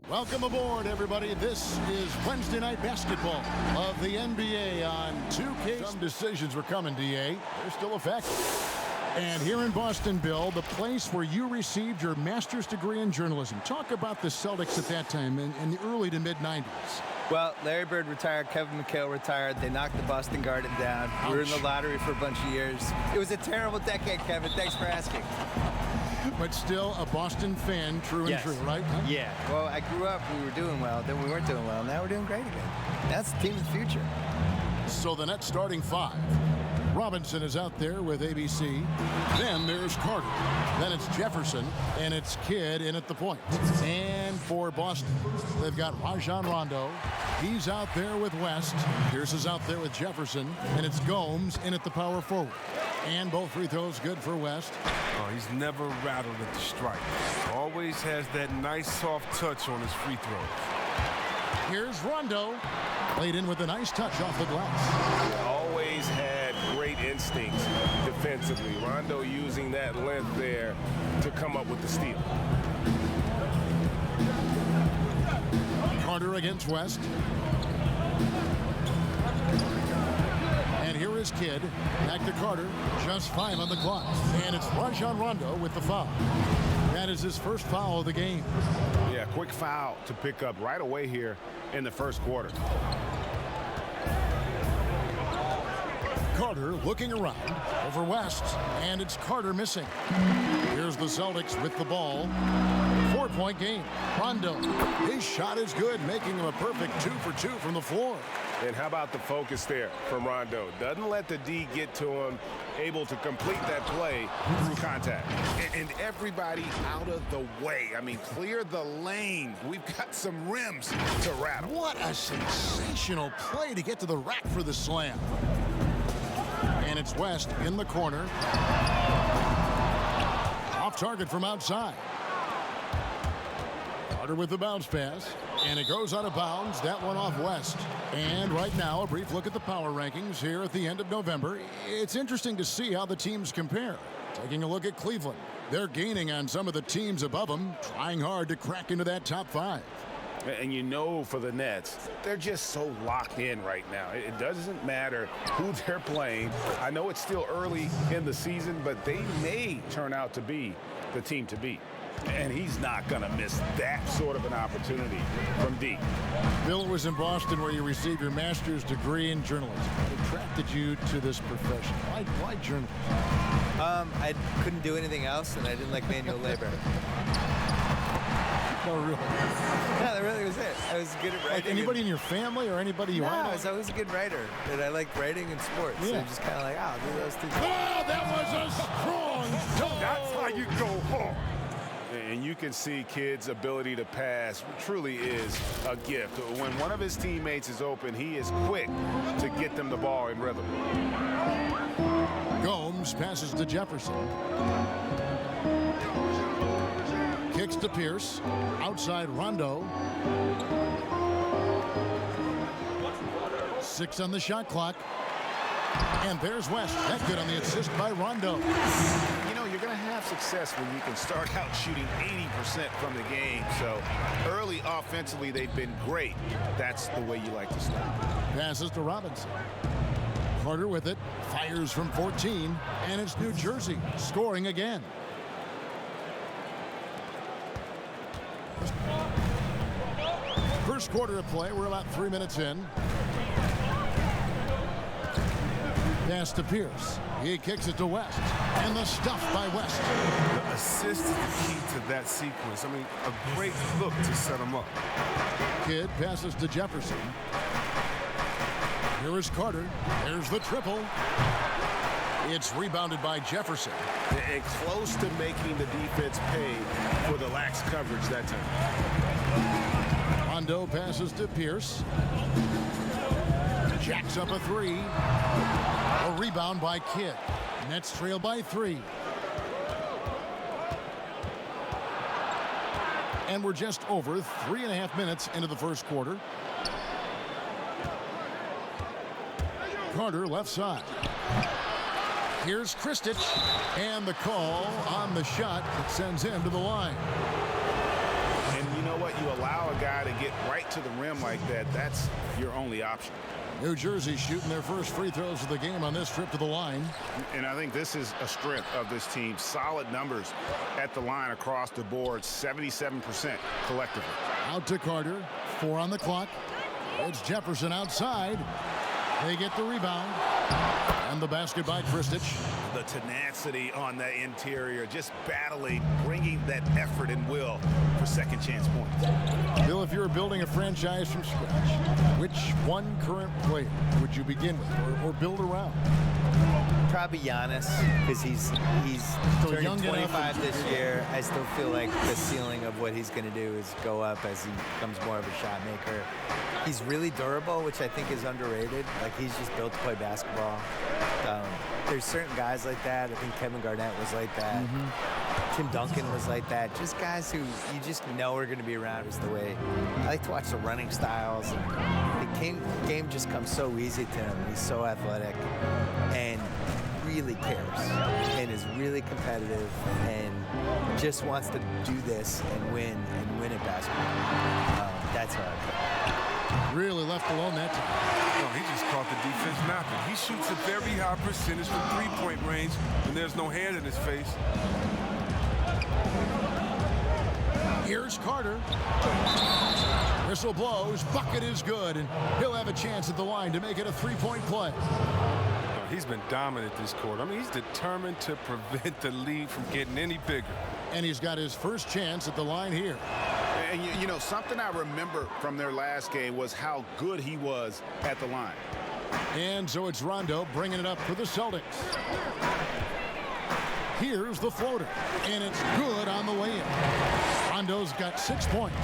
Welcome aboard, everybody. This is Wednesday Night Basketball of the NBA on 2K. Some decisions were coming, DA. They're still effective. And here in Boston, Bill, the place where you received your master's degree in journalism. Talk about the Celtics at that time in the early to mid-90s. Well, Larry Bird retired, Kevin McHale retired. They knocked the Boston Garden down. Ouch. We were in the lottery for a bunch of years. It was a terrible decade, Kevin. Thanks for asking. But still a Boston fan, true and true, right? Huh? Yeah. Well, I grew up, we were doing well, then we weren't doing well. Now we're doing great again. That's the team of the future. So the Nets starting five. Robinson is out there with ABC. Then there's Carter. Then it's Jefferson, and it's Kidd in at the point. And for Boston, they've got Rajon Rondo. He's out there with West. Pierce is out there with Jefferson, and it's Gomes in at the power forward. And both free throws good for West. Oh, he's never rattled at the strike. Always has that nice soft touch on his free throws. Here's Rondo. Played in with a nice touch off the glass. Always had great instincts defensively. Rondo using that length there to come up with the steal. Carter against West. And here is Kidd. Back to Carter. Just 5 on the clock. And it's Rajon Rondo with the foul. That is his first foul of the game. Yeah, quick foul to pick up right away here in the first quarter. Carter looking around over West, and it's Carter missing. Here's the Celtics with the ball. 4-point game. Rondo, his shot is good, making him a perfect 2 for 2 from the floor. And how about the focus there from Rondo? Doesn't let the D get to him, able to complete that play through contact. And everybody out of the way. I mean, clear the lane. We've got some rims to rattle. What a sensational play to get to the rack for the slam. And it's West in the corner. Off target from outside. Carter with the bounce pass. And it goes out of bounds. That one off West. And right now, a brief look at the power rankings here at the end of November. It's interesting to see how the teams compare. Taking a look at Cleveland. They're gaining on some of the teams above them, trying hard to crack into that top 5. And you know, for the Nets, they're just so locked in right now. It doesn't matter who they're playing. I know it's still early in the season, but they may turn out to be the team to beat. And he's not going to miss that sort of an opportunity from D. Bill, was in Boston where you received your master's degree in journalism. What attracted you to this profession? Why journalism? I couldn't do anything else, and I didn't like manual labor. No, really. No, that really was it. I was good at writing. Like anybody in your family or anybody you No, want? I was always a good writer, and I liked writing and sports. Yeah. So I'm just kind of like, oh, I'll do those two things. Oh, that was a strong toe. That's how you go hard. And you can see Kidd's ability to pass truly is a gift. When one of his teammates is open, he is quick to get them the ball in rhythm. Gomes passes to Jefferson. Kicks to Pierce. Outside Rondo. 6 on the shot clock. And there's West. That good on the assist by Rondo. You know, you're going to have success when you can start out shooting 80% from the game. So early offensively, they've been great. That's the way you like to start. Passes to Robinson. Carter with it. Fires from 14. And it's New Jersey scoring again. First quarter of play. We're about 3 minutes in. Pass to Pierce. He kicks it to West. And the stuff by West. The assist is the key to that sequence. I mean, a great look to set him up. Kidd passes to Jefferson. Here is Carter. There's the triple. It's rebounded by Jefferson. And close to making the defense pay for the lax coverage that time. Rondo passes to Pierce. Jacks up a 3. A rebound by Kidd. Nets trail by 3. And we're just over 3.5 minutes into the first quarter. Carter left side. Here's Kristich. And the call on the shot that sends him to the line. And you know what? You allow a guy to get right to the rim like that, that's your only option. New Jersey shooting their first free throws of the game on this trip to the line. And I think this is a strength of this team. Solid numbers at the line across the board, 77% collectively. Out to Carter, 4 on the clock. It's Jefferson outside. They get the rebound. And the basket by Kristich. The tenacity on the interior, just battling, bringing that effort and will for second chance points. Bill, if you were building a franchise from scratch, which one current player would you begin with or build around? Probably Giannis, because he's turning young 25 this year. I still feel like the ceiling of what he's going to do is go up as he becomes more of a shot maker. He's really durable, which I think is underrated. Like, he's just built to play basketball. There's certain guys like that. I think Kevin Garnett was like that. Tim Duncan was like that. Just guys who you just know are going to be around is the way. I like to watch the running styles. The game just comes so easy to him. He's so athletic and really cares and is really competitive and just wants to do this and win at basketball. That's how I feel. Really left alone that time. No, he just caught the defense napping. He shoots a very high percentage from three-point range when there's no hand in his face. Here's Carter. Whistle blows. Bucket is good, and he'll have a chance at the line to make it a three-point play. He's been dominant this quarter. I mean, he's determined to prevent the lead from getting any bigger. And he's got his first chance at the line here. And you know, something I remember from their last game was how good he was at the line. And so it's Rondo bringing it up for the Celtics. Here's the floater, and it's good on the way in. Rondo's got 6 points.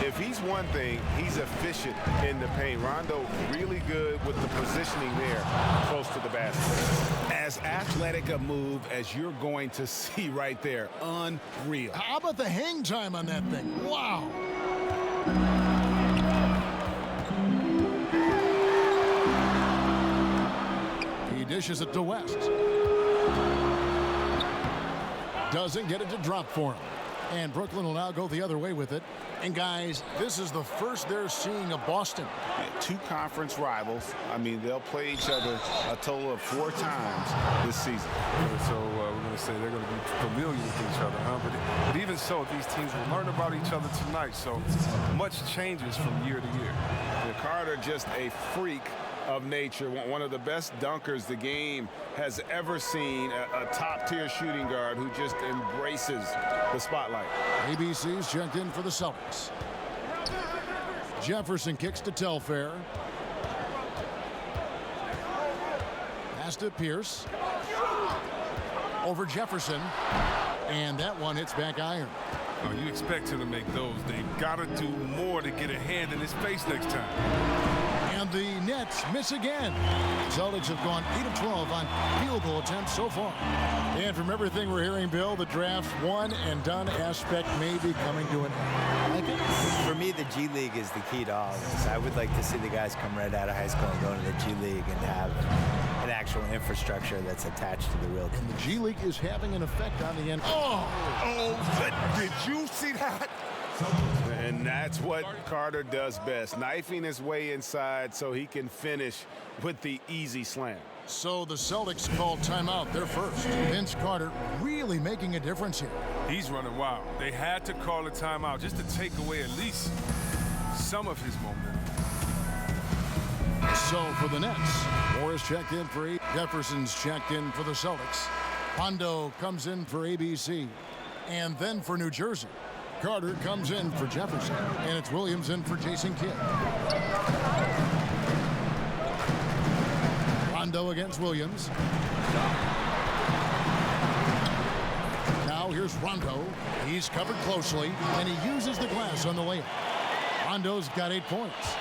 If he's one thing, he's efficient in the paint. Rondo really good with the positioning there close to the basket. As athletic a move as you're going to see right there. Unreal. How about the hang time on that thing? Wow. He dishes it to West. Doesn't get it to drop for him. And Brooklyn will now go the other way with it. And guys, this is the first they're seeing of Boston. Yeah, 2 conference rivals. I mean, they'll play each other a total of 4 times this season. So we're going to say they're going to be familiar with each other, huh? But even so, these teams will learn about each other tonight. So much changes from year to year. And Carter, just a freak of nature, one of the best dunkers the game has ever seen, a top-tier shooting guard who just embraces the spotlight. ABC's checked in for the Celtics. Jefferson kicks to Telfair. Pass to Pierce. Over Jefferson. And that one hits back iron. Oh, you expect him to make those. They've got to do more to get a hand in his face next time. And the Nets miss again. Celtics have gone 8 of 12 on field goal attempts so far. And from everything we're hearing, Bill, the draft's one and done aspect may be coming to an end. For me, the G League is the key to all this. I would like to see the guys come right out of high school and go to the G League and have an actual infrastructure that's attached to the real team. And the G League is having an effect on the end. Did you see that? And that's what Carter does best, knifing his way inside so he can finish with the easy slam. So the Celtics call timeout. They're first. Vince Carter really making a difference here. He's running wild. They had to call a timeout just to take away at least some of his momentum. So for the Nets, Morris checked in for 8. Jefferson's checked in for the Celtics. Rondo comes in for ABC. And then for New Jersey, Carter comes in for Jefferson. And it's Williams in for Jason Kidd. Rondo against Williams. Now here's Rondo. He's covered closely, and he uses the glass on the layup. Rondo's got 8 points.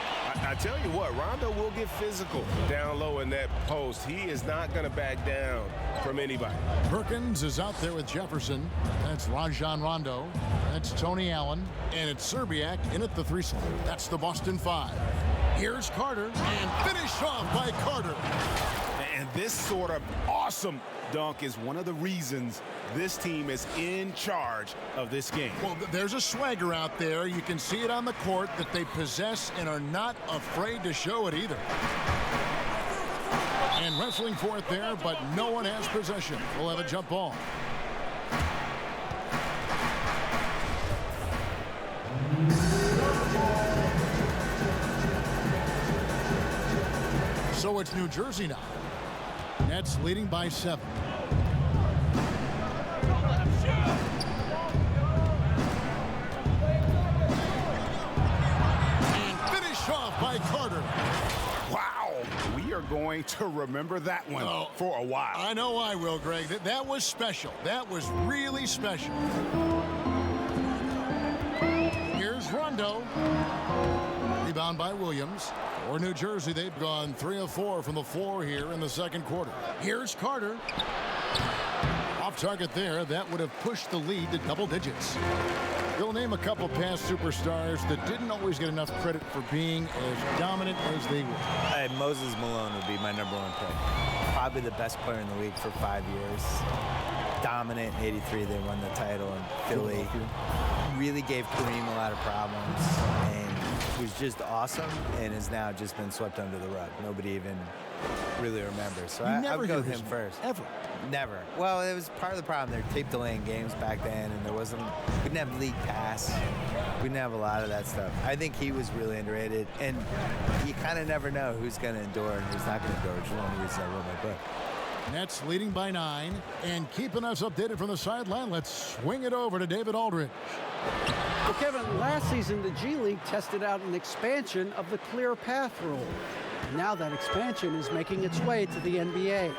I tell you what, Rondo will get physical down low in that post. He is not going to back down from anybody. Perkins is out there with Jefferson. That's Rajon Rondo. That's Tony Allen. And it's Serbiak in at the 3 slot. That's the Boston 5. Here's Carter, and finished off by Carter. And this sort of awesome dunk is one of the reasons this team is in charge of this game. Well, there's a swagger out there. You can see it on the court that they possess and are not afraid to show it either. And wrestling for it there, but no one has possession. We'll have a jump ball. So it's New Jersey now. Nets leading by 7. And finish off by Carter. Wow, we are going to remember that one for a while. I know I will, Greg. That was special. That was really special. Here's Rondo. Rebound by Williams. For New Jersey, they've gone 3 of 4 from the floor here in the second quarter. Here's Carter. Off target there. That would have pushed the lead to double digits. They'll name a couple past superstars that didn't always get enough credit for being as dominant as they were. Moses Malone would be my #1 pick. Probably the best player in the league for 5 years. Dominant in '83. They won the title in Philly. Really gave Kareem a lot of problems. And was just awesome and has now just been swept under the rug. Nobody even really remembers. So I would go with him first. Ever. Never. Well, it was part of the problem. They were tape delaying games back then, and we didn't have league pass. We didn't have a lot of that stuff. I think he was really underrated, and you kind of never know who's going to endure and who's not going to endure, which is one of the reasons I wrote my book. Nets leading by 9 and keeping us updated from the sideline. Let's swing it over to David Aldridge. Well, Kevin, last season the G League tested out an expansion of the clear path rule. Now that expansion is making its way to the NBA.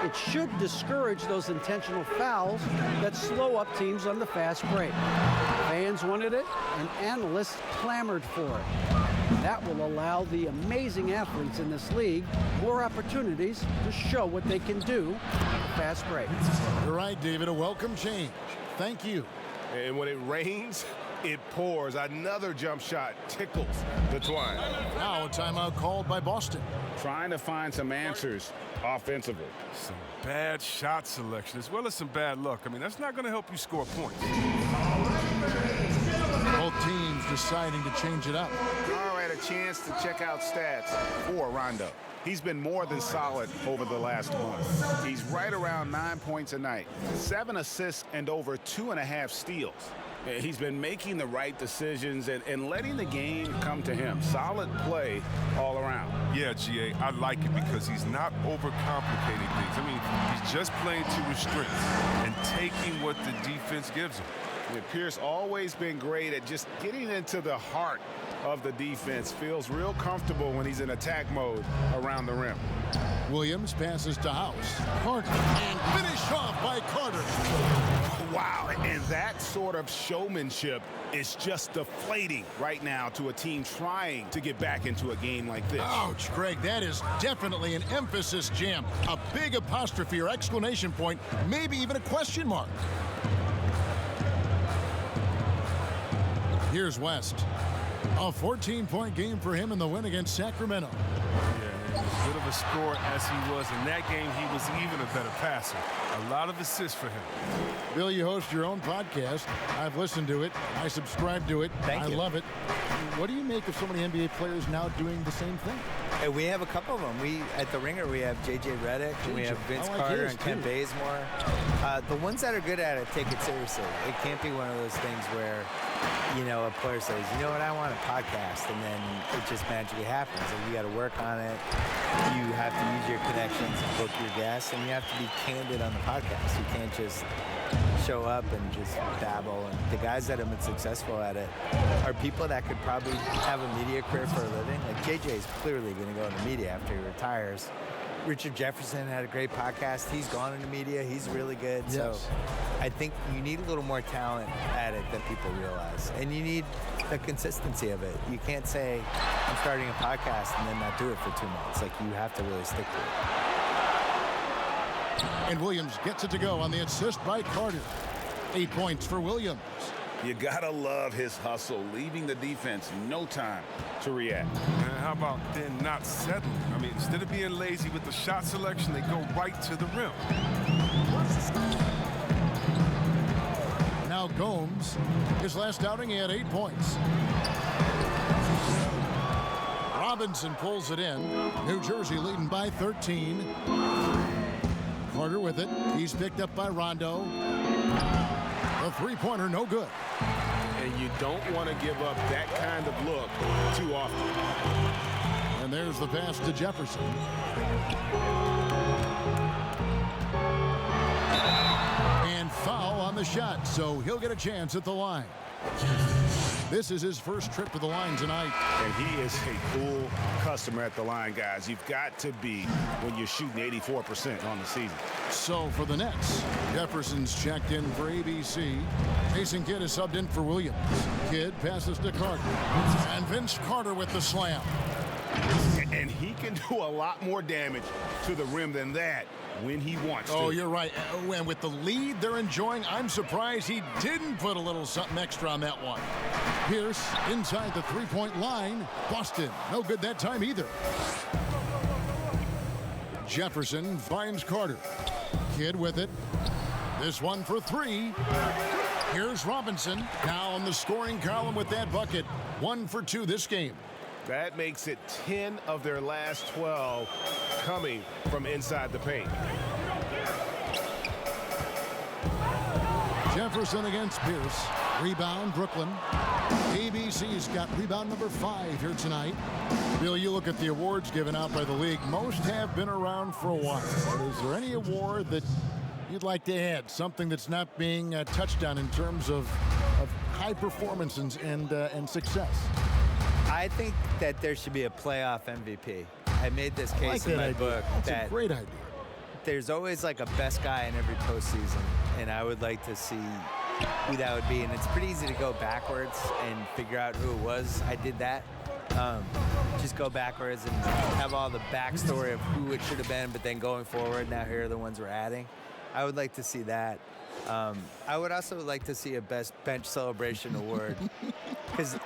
It should discourage those intentional fouls that slow up teams on the fast break. Fans wanted it, and analysts clamored for it. That will allow the amazing athletes in this league more opportunities to show what they can do at the fast break. You're right, David. A welcome change. Thank you. And when it rains, it pours. Another jump shot tickles the twine. Now a timeout called by Boston. Trying to find some answers offensively. Some bad shot selection as well as some bad luck. I mean, that's not going to help you score points. Both teams deciding to change it up. All right, a chance to check out stats for Rondo. He's been more than solid over the last month. He's right around 9 points a night, 7 assists, and over 2.5 steals. He's been making the right decisions and letting the game come to him. Solid play all around. Yeah, GA, I like it because he's not overcomplicating things. I mean, he's just playing to his strengths and taking what the defense gives him. Pierce always been great at just getting into the heart of the defense. Feels real comfortable when he's in attack mode around the rim. Williams passes to House. Carter. And finish off by Carter. Wow, and that sort of showmanship is just deflating right now to a team trying to get back into a game like this. Ouch, Greg, that is definitely an emphasis jam. A big apostrophe or exclamation point, maybe even a question mark. Here's West. A 14-point game for him in the win against Sacramento. Yeah, as good of a scorer as he was in that game, he was even a better passer. A lot of assists for him. Bill, you host your own podcast. I've listened to it. I subscribe to it. Thank you. I love it. What do you make of so many NBA players now doing the same thing? Hey, we have a couple of them. At the Ringer, we have J.J. Redick, and we have Vince Carter and Ken Bazemore. The ones that are good at it take it seriously. It can't be one of those things where, a player says, you know what, I want a podcast, and then it just magically happens. And you got to work on it. You have to use your connections and book your guests, and you have to be candid on the podcast. You can't just show up and just babble. And the guys that have been successful at it are people that could probably have a media career for a living. Like JJ is clearly going to go into media after he retires. Richard Jefferson had a great podcast. He's gone into media. He's really good. Yes. So I think you need a little more talent at it than people realize. And you need the consistency of it. You can't say, I'm starting a podcast and then not do it for 2 months. Like, you have to really stick to it. And Williams gets it to go on the assist by Carter. 8 points for Williams. You gotta love his hustle, leaving the defense no time to react. And how about then not settling? I mean, instead of being lazy with the shot selection, they go right to the rim. Now Gomes, his last outing, he had 8 points. Robinson pulls it in. New Jersey leading by 13. Carter with it. He's picked up by Rondo. The three-pointer, no good. And you don't want to give up that kind of look too often. And there's the pass to Jefferson. And foul on the shot, so he'll get a chance at the line. This is his first trip to the line tonight. And he is a cool customer at the line, guys. You've got to be when you're shooting 84% on the season. So for the Nets, Jefferson's checked in for ABC. Jason Kidd is subbed in for Williams. Kidd passes to Carter. And Vince Carter with the slam. And he can do a lot more damage to the rim than that when he wants to. Oh, you're right. And with the lead they're enjoying, I'm surprised he didn't put a little something extra on that one. Pierce inside the three-point line. Boston, no good that time either. Jefferson finds Carter. Kidd with it. This one for three. Here's Robinson now on the scoring column with that bucket. 1 for 2 this game. That makes it 10 of their last 12 coming from inside the paint. Jefferson against Pierce. Rebound, Brooklyn. ABC's got rebound number 5 here tonight. Bill, you look at the awards given out by the league. Most have been around for a while. Is there any award that you'd like to add? Something that's not being touched on in terms of high performance and success? I think that there should be a playoff MVP. I made this case in my book. That's a great idea. There's always like a best guy in every postseason, and I would like to see who that would be. And it's pretty easy to go backwards and figure out who it was. I did that. Just go backwards and have all the backstory of who it should have been, but then going forward, now here are the ones we're adding. I would like to see that. I would also like to see a best bench celebration award, because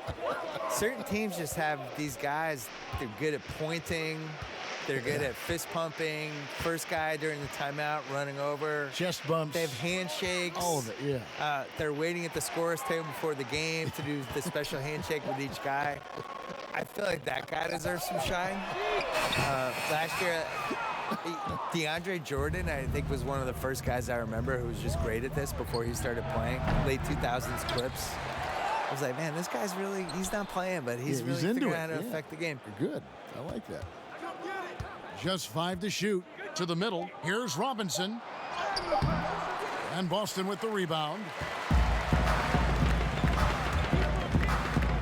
certain teams just have these guys. They're good at pointing. They're good at fist pumping. First guy during the timeout running over. Chest bumps. They have handshakes. All of it, yeah. They're waiting at the scorer's table before the game to do the special handshake with each guy. I feel like that guy deserves some shine. Last year, DeAndre Jordan, I think, was one of the first guys I remember who was just great at this before he started playing. Late 2000s clips. I was like, man, this guy's really, he's not playing, but he's really figuring out how to affect the game. Good. I like that. Just 5 to shoot. To the middle. Here's Robinson. And Boston with the rebound.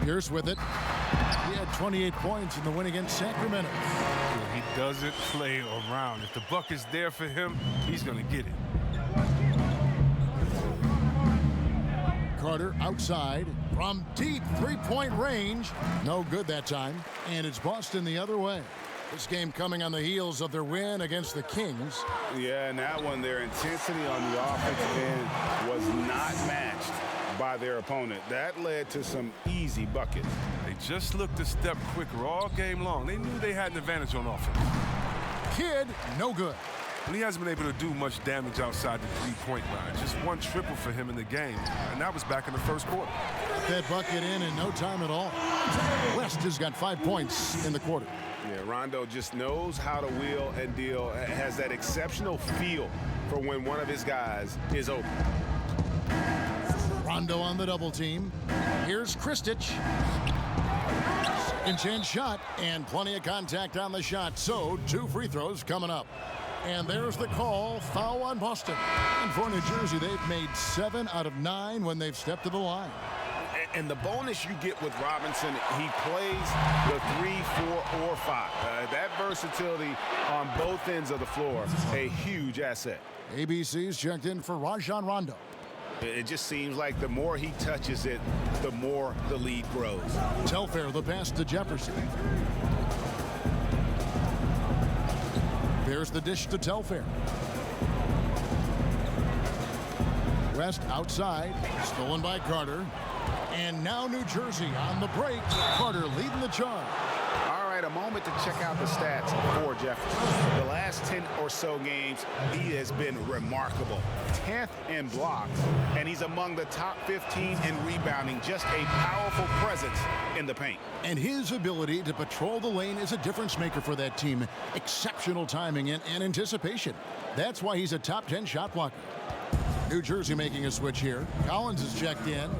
Pierce with it. He had 28 points in the win against Sacramento. He doesn't play around. If the buck is there for him, he's going to get it. Carter outside from deep three-point range. No good that time. And it's Boston the other way. This game coming on the heels of their win against the Kings. Yeah, and that one, their intensity on the offensive end was not matched by their opponent. That led to some easy buckets. They just looked a step quicker all game long. They knew they had an advantage on offense. Kidd, no good. And he hasn't been able to do much damage outside the three-point line. Just one triple for him in the game, and that was back in the first quarter. That bucket in no time at all. West has got 5 points in the quarter. Yeah, Rondo just knows how to wheel and deal. Has that exceptional feel for when one of his guys is open. Rondo on the double team. Here's Kristich. Second chance shot, and plenty of contact on the shot. So 2 free throws coming up. And there's the call, foul on Boston. And for New Jersey, they've made 7 out of 9 when they've stepped to the line. And the bonus you get with Robinson, he plays the 3, 4, or 5. That versatility on both ends of the floor, a huge asset. ABC's checked in for Rajon Rondo. It just seems like the more he touches it, the more the lead grows. Telfair, the pass to Jefferson. There's the dish to Telfair. West outside, stolen by Carter. And now New Jersey on the break. Carter leading the charge. All right, right, a moment to check out the stats for Jefferson. The last 10 or so games, he has been remarkable. 10th in blocks, and he's among the top 15 in rebounding. Just a powerful presence in the paint. And his ability to patrol the lane is a difference maker for that team. Exceptional timing and anticipation. That's why he's a top 10 shot blocker. New Jersey making a switch here. Collins is checked in.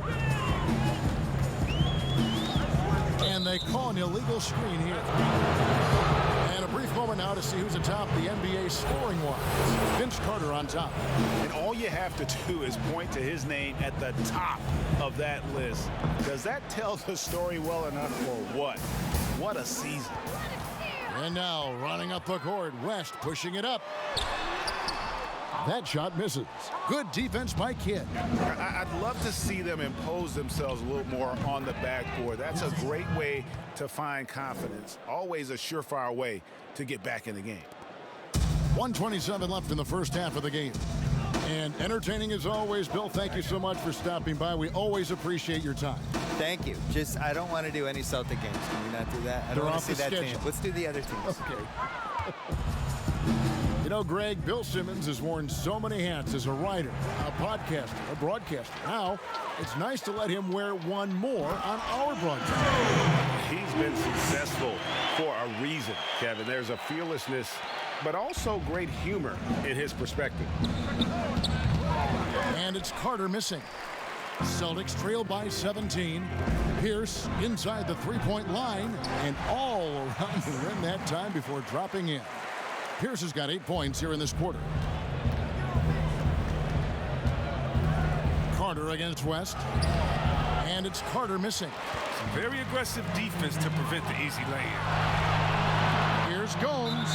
And they call an illegal screen here. And a brief moment now to see who's atop the NBA scoring-wise. Vince Carter on top. And all you have to do is point to his name at the top of that list. Does that tell the story well enough or what? What a season. And now running up the court, West pushing it up. That shot misses. Good defense by Kidd. I'd love to see them impose themselves a little more on the backboard. That's a great way to find confidence. Always a surefire way to get back in the game. 1:27 left in the first half of the game. And entertaining as always. Bill, thank you so much for stopping by. We always appreciate your time. Thank you. Just, I don't want to do any Celtic games. Can we not do that? I don't want to see that team. Let's do the other teams. Okay. You know, Greg, Bill Simmons has worn so many hats as a writer, a podcaster, a broadcaster. Now, it's nice to let him wear one more on our broadcast. He's been successful for a reason, Kevin. There's a fearlessness, but also great humor in his perspective. And it's Carter missing. Celtics trail by 17. Pierce inside the three-point line and all around the rim that time before dropping in. Pierce has got 8 points here in this quarter. Carter against West. And it's Carter missing. Some very aggressive defense to prevent the easy lay-in. Here's Gomes.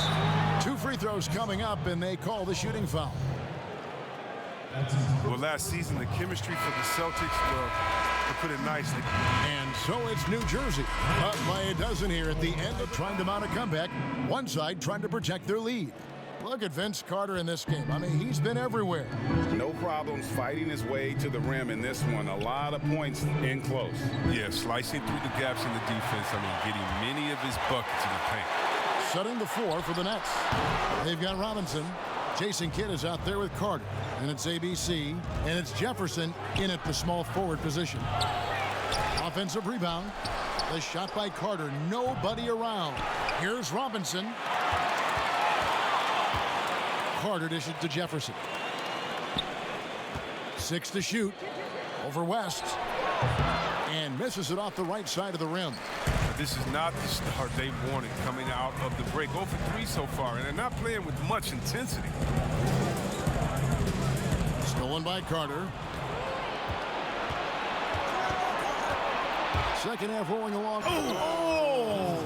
2 free throws coming up, and they call the shooting foul. Well, last season, the chemistry for the Celtics, well, to put it nicely. And so it's New Jersey up by a dozen here at the end of trying to mount a comeback. One side trying to protect their lead. Look at Vince Carter in this game. I mean, he's been everywhere. No problems fighting his way to the rim in this one. A lot of points in close. Yeah, slicing through the gaps in the defense. I mean, getting many of his buckets in the paint. Shutting the floor for the Nets. They've got Robinson. Jason Kidd is out there with Carter. And it's ABC. And it's Jefferson in at the small forward position. Offensive rebound. The shot by Carter. Nobody around. Here's Robinson. Carter dishes to Jefferson. 6 to shoot. Over West. And misses it off the right side of the rim. This is not the start they wanted coming out of the break. 0 for 3 so far, and they're not playing with much intensity. Stolen by Carter. Second half rolling along. Oh!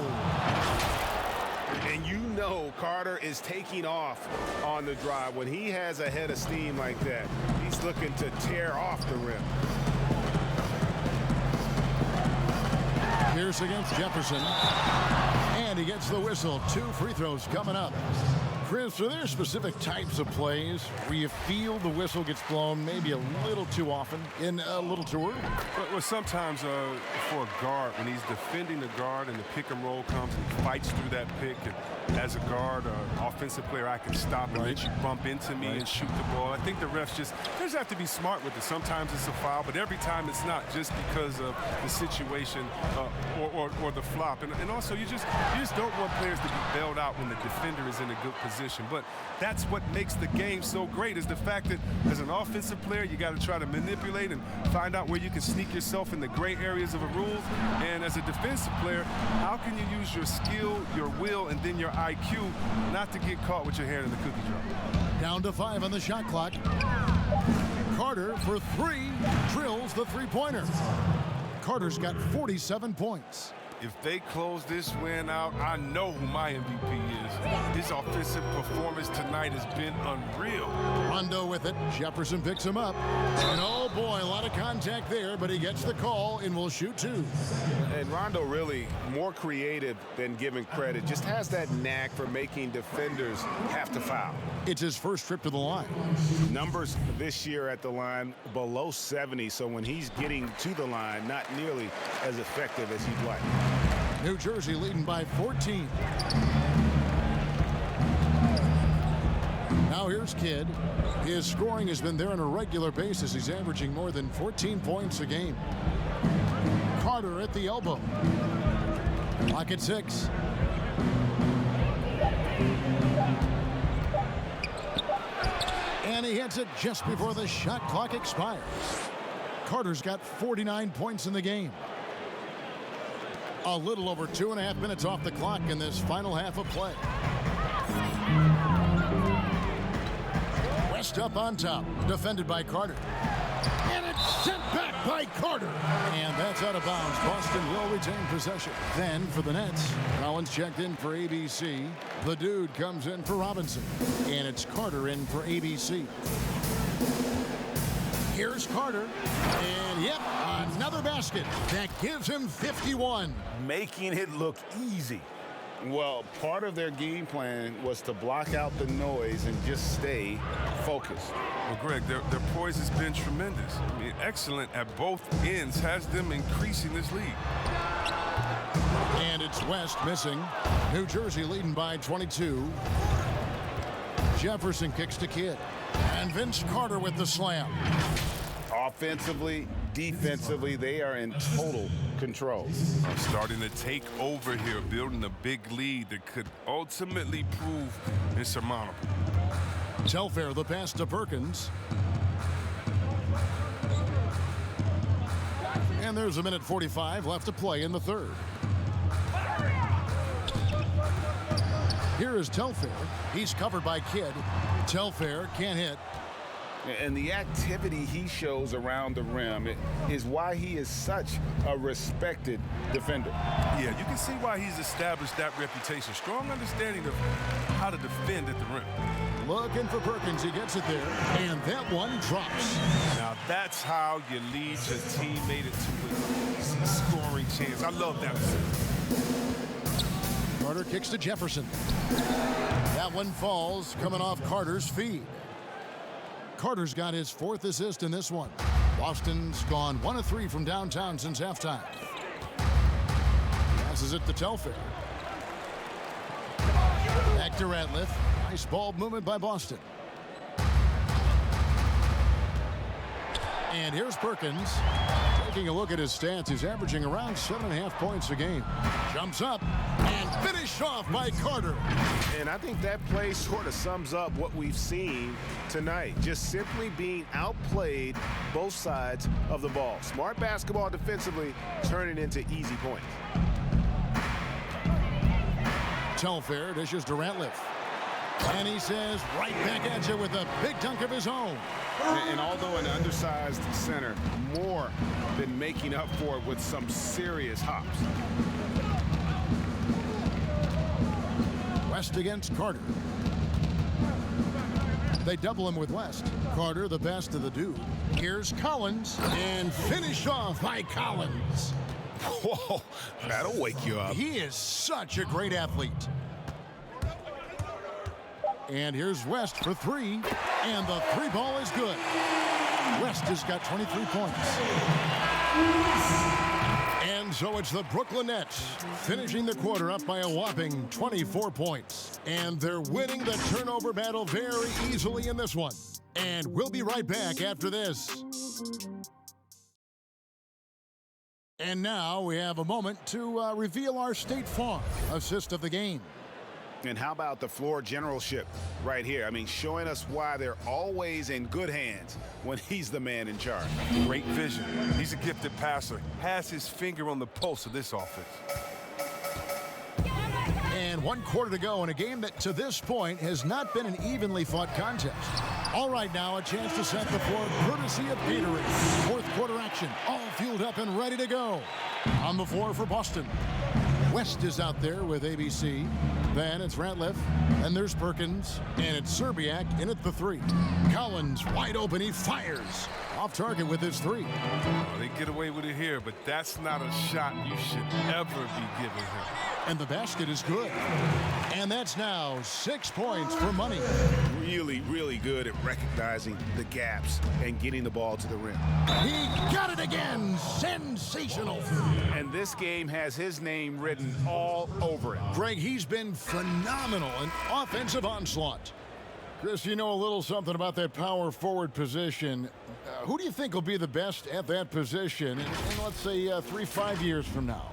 And you know Carter is taking off on the drive. When he has a head of steam like that, he's looking to tear off the rim. Pierce against Jefferson. And he gets the whistle. 2 free throws coming up. Chris, are there specific types of plays where you feel the whistle gets blown maybe a little too often and a little too early? Well, sometimes for a guard, when he's defending the guard and the pick and roll comes and he fights through that pick, and as a guard, offensive player, I can stop and let you bump into me and shoot the ball. I think the refs just have to be smart with it. Sometimes it's a foul, but every time it's not, just because of the situation or the flop. And also, you just don't want players to be bailed out when the defender is in a good position. But that's what makes the game so great, is the fact that as an offensive player, you got to try to manipulate and find out where you can sneak yourself in the gray areas of a rule. And as a defensive player, how can you use your skill, your will, and then your IQ not to get caught with your hand in the cookie jar? Down to 5 on the shot clock. Carter for 3 drills the three-pointer. Carter's got 47 points. If they close this win out, I know who my MVP is. His offensive performance tonight has been unreal. Rondo with it. Jefferson picks him up. And oh boy, a lot of contact there, but he gets the call and will shoot 2. And Rondo really more creative than given credit. Just has that knack for making defenders have to foul. It's his first trip to the line. Numbers this year at the line below 70, so when he's getting to the line, not nearly as effective as he'd like. New Jersey leading by 14. Now here's Kidd. His scoring has been there on a regular basis. He's averaging more than 14 points a game. Carter at the elbow. Clock at 6. And he hits it just before the shot clock expires. Carter's got 49 points in the game. A little over 2.5 minutes off the clock in this final half of play. West up on top, defended by Carter. And it's sent back by Carter. And that's out of bounds. Boston will retain possession. Then for the Nets, Collins checked in for ABC. The dude comes in for Robinson. And it's Carter in for ABC. Here's Carter. And yep, another basket. That gives him 51. Making it look easy. Well, part of their game plan was to block out the noise and just stay focused. Well, Greg, their poise has been tremendous. I mean, excellent at both ends, has them increasing this lead. And it's West missing. New Jersey leading by 22. Jefferson kicks to Kidd. And Vince Carter with the slam. Offensively, defensively, they are in total control. Starting to take over here, building a big lead that could ultimately prove insurmountable. Telfair the pass to Perkins. And there's a minute 45 left to play in the third. Here is Telfair. He's covered by Kidd. Telfair can't hit. And the activity he shows around the rim is why he is such a respected defender. Yeah, you can see why he's established that reputation. Strong understanding of how to defend at the rim. Looking for Perkins. He gets it there. And that one drops. Now that's how you lead your teammate into a scoring chance. I love that. Carter kicks to Jefferson. That one falls, coming off Carter's feed. Carter's got his 4th assist in this one. Boston's gone 1 of 3 from downtown since halftime. Passes it to Telfair. Back to Ratliff. Nice ball movement by Boston. And here's Perkins. Taking a look at his stats, he's averaging around 7.5 points a game. Jumps up and finished off by Carter. And I think that play sort of sums up what we've seen tonight. Just simply being outplayed both sides of the ball. Smart basketball defensively, turning into easy points. Telfair dishes to Ratliff. And he says right back at you with a big dunk of his own. And although an undersized center, more than making up for it with some serious hops. West against Carter. They double him with West. Carter, the best of the dude. Here's Collins, and finished off by Collins. Whoa, that'll wake you up. He is such a great athlete. And here's West for 3, and the 3 ball is good. West has got 23 points. And so it's the Brooklyn Nets finishing the quarter up by a whopping 24 points. And they're winning the turnover battle very easily in this one. And we'll be right back after this. And now we have a moment to reveal our State Farm assist of the game. And how about the floor generalship right here? I mean, showing us why they're always in good hands when he's the man in charge. Great vision. He's a gifted passer. Has his finger on the pulse of this offense. And 1 quarter to go in a game that to this point has not been an evenly fought contest. All right, now a chance to set the floor courtesy of Gatorade. 4th quarter action, all fueled up and ready to go. On the floor for Boston. West is out there with ABC. Then it's Ratliff, and there's Perkins, and it's Serbiak in at the 3. Collins wide open, he fires. Off target with his 3. Oh, they get away with it here, but that's not a shot you should ever be giving him. And the basket is good. And that's now 6 points for money. really, really good at recognizing the gaps and getting the ball to the rim. He got it again. Sensational. And this game has his name written all over it. Greg, he's been phenomenal in offensive onslaught. Chris, you know a little something about that power forward position. Who do you think will be the best at that position in let's say, 3-5 years from now?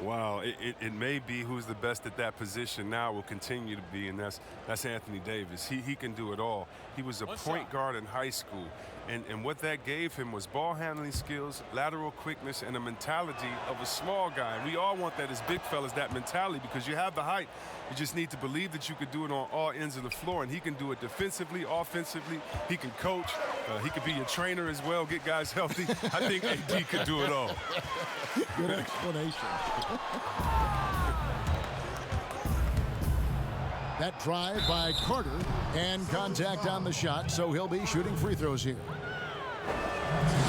Wow, it may be who's the best at that position now will continue to be, and that's Anthony Davis. He can do it all. He was a point guard in high school, and what that gave him was ball handling skills, lateral quickness, and a mentality of a small guy. And we all want that as big fellas, that mentality, because you have the height. You just need to believe that you could do it on all ends of the floor, and he can do it defensively, offensively. He can coach. He could be your trainer as well, get guys healthy. I think AD could do it all. Good explanation. That drive by Carter and contact on the shot, so he'll be shooting free throws here.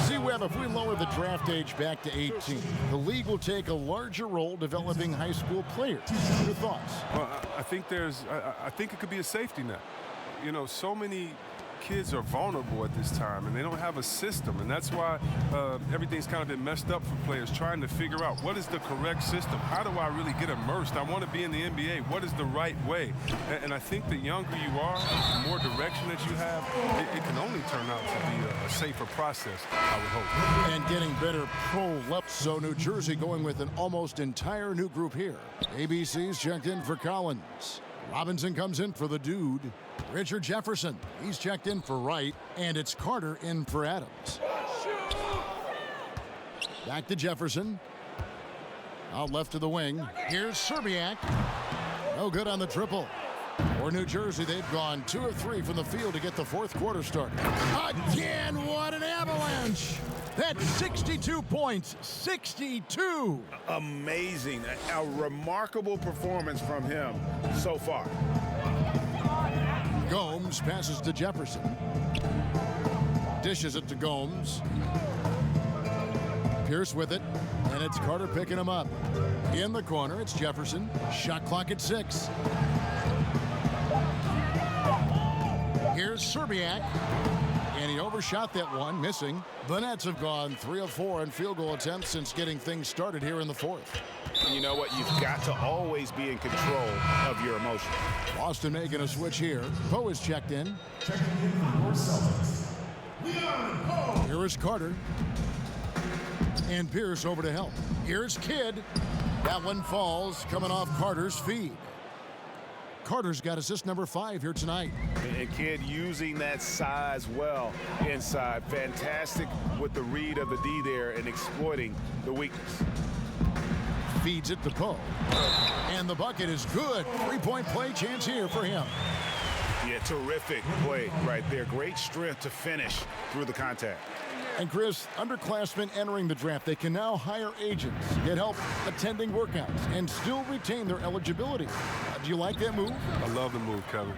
See, Webb, if we lower the draft age back to 18, the league will take a larger role developing high school players. Your thoughts? Well, I think I think it could be a safety net. You know, so many kids are vulnerable at this time, and they don't have a system, and that's why everything's kind of been messed up for players trying to figure out what is the correct system. How do I really get immersed? I want to be in the NBA. What is the right way? And I think the younger you are, the more direction that you have, it can only turn out to be a safer process, I would hope. And getting better pro level. So New Jersey going with an almost entire new group here. ABC's checked in for Collins. Robinson comes in for the dude. Richard Jefferson, he's checked in for Wright, and it's Carter in for Adams. Back to Jefferson. Out left to the wing. Here's Serbiak. No good on the triple. For New Jersey, they've gone 2 of 3 from the field to get the fourth quarter started. Again, what an avalanche! That's 62 points. 62! Amazing. A remarkable performance from him so far. Gomes passes to Jefferson. Dishes it to Gomes. Pierce with it, and it's Carter picking him up. In the corner, it's Jefferson. Shot clock at 6. Here's Serbiak, and he overshot that one, missing. The Nets have gone 3 of 4 in field goal attempts since getting things started here in the fourth. You know what? You've got to always be in control of your emotions. Boston making a switch here. Poe is checked in. Checking in for Celtics. Here is Carter. And Pierce over to help. Here's Kidd. That one falls, coming off Carter's feed. Carter's got assist number 5 here tonight. And Kidd using that size well inside. Fantastic with the read of the D there and exploiting the weakness. Feeds it to Poe. And the bucket is good. 3-point play chance here for him. Yeah, terrific play right there. Great strength to finish through the contact. And Chris, underclassmen entering the draft, they can now hire agents, get help attending workouts, and still retain their eligibility. Do you like that move? I love the move, Kevin.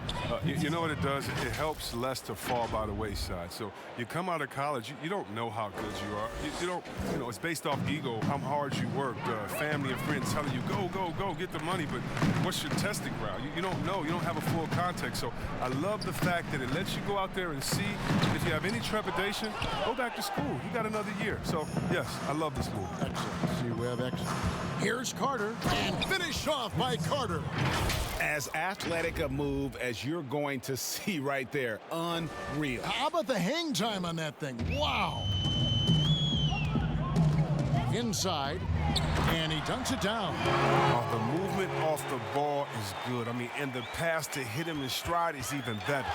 You know what it does? It helps less to fall by the wayside. So you come out of college, you don't know how good you are. You don't, you know, it's based off ego, how hard you worked, family and friends telling you, go, get the money, but what's your testing ground? You don't know. You don't have a full context. So I love the fact that it lets you go out there and see. If you have any trepidation, go back to school. You got another year. So, yes, I love this move. Excellent. See, we have excellent. Here's Carter, and finished off by Carter. As athletic a move as you're going to see right there. Unreal. How about the hang time on that thing? Wow. Inside, and he dunks it down. The movement off the ball is good. I mean, and the pass to hit him in stride is even better.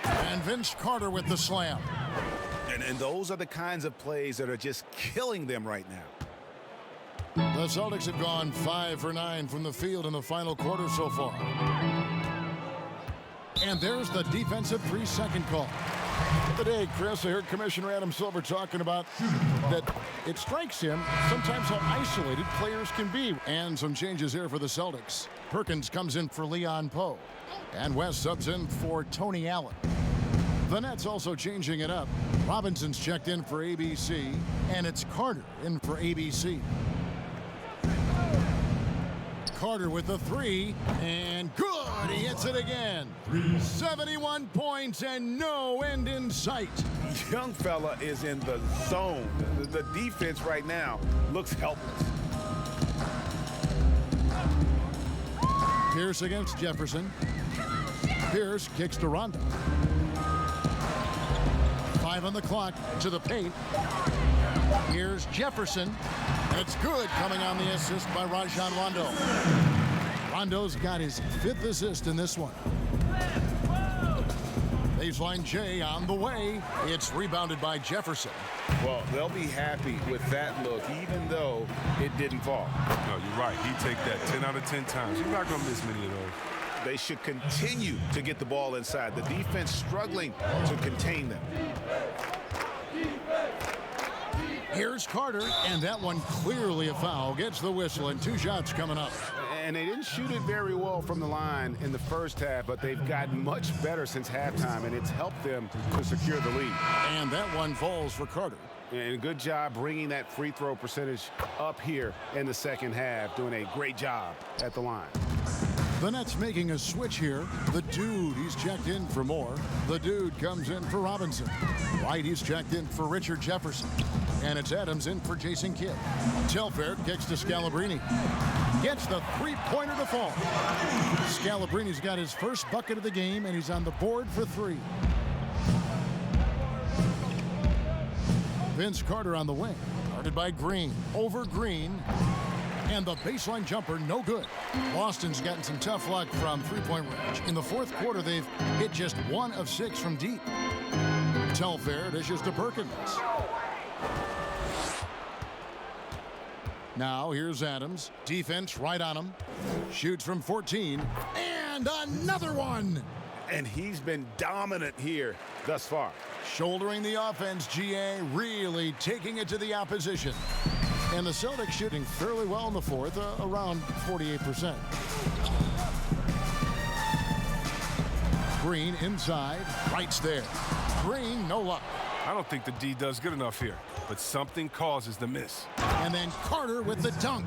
And Vince Carter with the slam. And those are the kinds of plays that are just killing them right now. The Celtics have gone 5 for 9 from the field in the final quarter so far. And there's the defensive 3-second call. Today, Chris, I heard Commissioner Adam Silver talking about that it strikes him sometimes how isolated players can be. And some changes here for the Celtics. Perkins comes in for Leon Poe. And West subs in for Tony Allen. The Nets also changing it up. Robinson's checked in for ABC, and it's Carter in for ABC. Carter with the 3, and good! But he hits it again. 71 points and no end in sight. Young fella is in the zone. The defense right now looks helpless. Pierce against Jefferson. Pierce kicks to Rondo. 5 on the clock to the paint. Here's Jefferson. It's good, coming on the assist by Rajon Rondo. Rondo's got his 5th assist in this one. Baseline J on the way. It's rebounded by Jefferson. Well, they'll be happy with that look, even though it didn't fall. No, you're right. He take that 10 out of 10 times. You're not going to miss many of those. They should continue to get the ball inside. The defense struggling to contain them. Here's Carter, and that one clearly a foul. Gets the whistle, and 2 shots coming up. And they didn't shoot it very well from the line in the first half, but they've gotten much better since halftime, and it's helped them to secure the lead. And that one falls for Carter. And good job bringing that free throw percentage up here in the second half, doing a great job at the line. The Nets making a switch here. The dude, he's checked in for Moore. The dude comes in for Robinson. White, he's checked in for Richard Jefferson. And it's Adams in for Jason Kidd. Telfair kicks to Scalabrine. Gets the three-pointer to fall. Scalabrine's got his first bucket of the game, and he's on the board for 3. Vince Carter on the wing. Guarded by Green. Over Green. And the baseline jumper, no good. Boston's gotten some tough luck from three-point range. In the fourth quarter, they've hit just 1 of 6 from deep. Telfair dishes to Perkins. Now here's Adams. Defense right on him. Shoots from 14. And another one! And he's been dominant here thus far. Shouldering the offense, GA really taking it to the opposition. And the Celtics shooting fairly well in the fourth, around 48%. Green inside, Wright's there. Green, no luck. I don't think the D does good enough here, but something causes the miss. And then Carter with the dunk.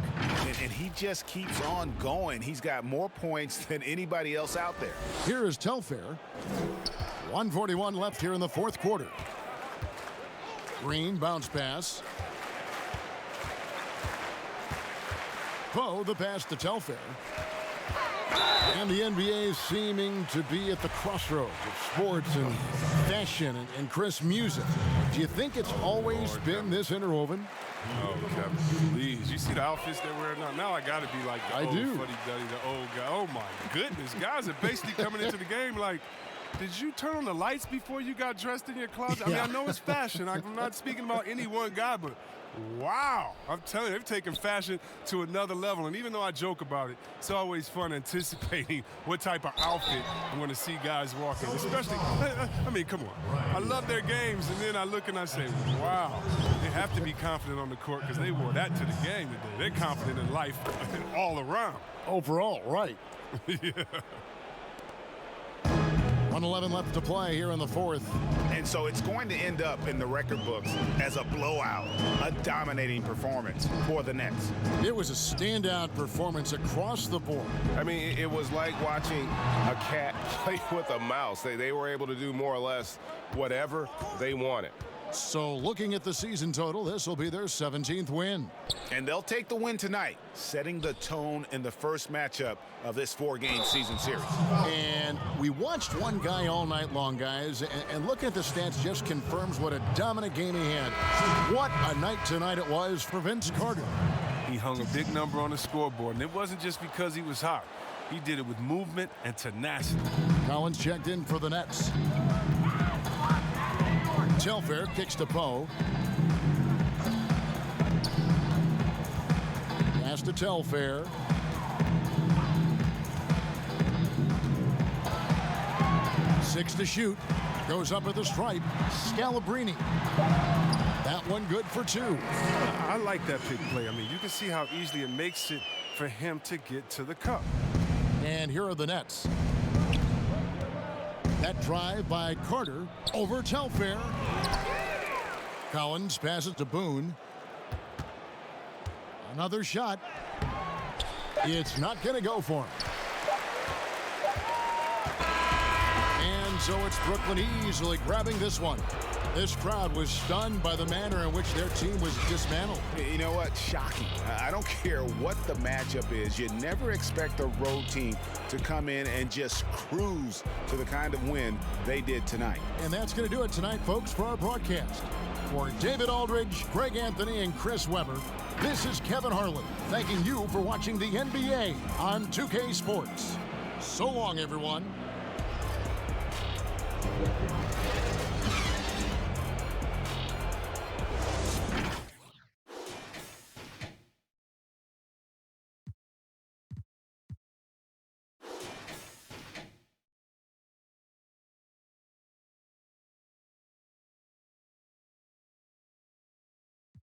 And he just keeps on going. He's got more points than anybody else out there. Here is Telfair. 1:41 left here in the fourth quarter. Green bounce pass. Poe, the pass to Telfair. And the NBA is seeming to be at the crossroads of sports and fashion and crisp music. Do you think it's always been this interwoven? Oh, Kevin, please. You see the outfits they're wearing now? Now I got to be like the old fuddy-duddy, the old guy. Oh, my goodness. Guys are basically coming into the game like, did you turn on the lights before you got dressed in your closet? I mean, I know it's fashion. I'm not speaking about any one guy, but wow. I'm telling you, they've taken fashion to another level. And even though I joke about it, it's always fun anticipating what type of outfit I'm going to see guys walking. Especially, I mean, come on. I love their games, and then I look and I say, wow. They have to be confident on the court because they wore that to the game today. They're confident in life all around. Overall, right. Yeah. 1:11 left to play here in the fourth. And so it's going to end up in the record books as a blowout, a dominating performance for the Nets. It was a standout performance across the board. I mean, it was like watching a cat play with a mouse. They were able to do more or less whatever they wanted. So looking at the season total, this will be their 17th win. And they'll take the win tonight, setting the tone in the first matchup of this 4-game season series. And we watched one guy all night long, guys, and looking at the stats just confirms what a dominant game he had. What a night tonight it was for Vince Carter. He hung a big number on the scoreboard, and it wasn't just because he was hot. He did it with movement and tenacity. Collins checked in for the Nets. Telfair kicks to Poe. Pass to Telfair. Six to shoot. Goes up at the stripe. Scalabrine. That one good for 2. I like that pick play. I mean, you can see how easily it makes it for him to get to the cup. And here are the Nets. That drive by Carter over Telfair. Collins passes to Boone. Another shot. It's not going to go for him. so it's Brooklyn easily grabbing this one. This crowd was stunned by the manner in which their team was dismantled. You know what? Shocking. I don't care what the matchup is. You never expect a road team to come in and just cruise to the kind of win they did tonight. And that's going to do it tonight, folks, for our broadcast. For David Aldridge, Greg Anthony, and Chris Webber, this is Kevin Harlan thanking you for watching the NBA on 2K Sports. So long, everyone.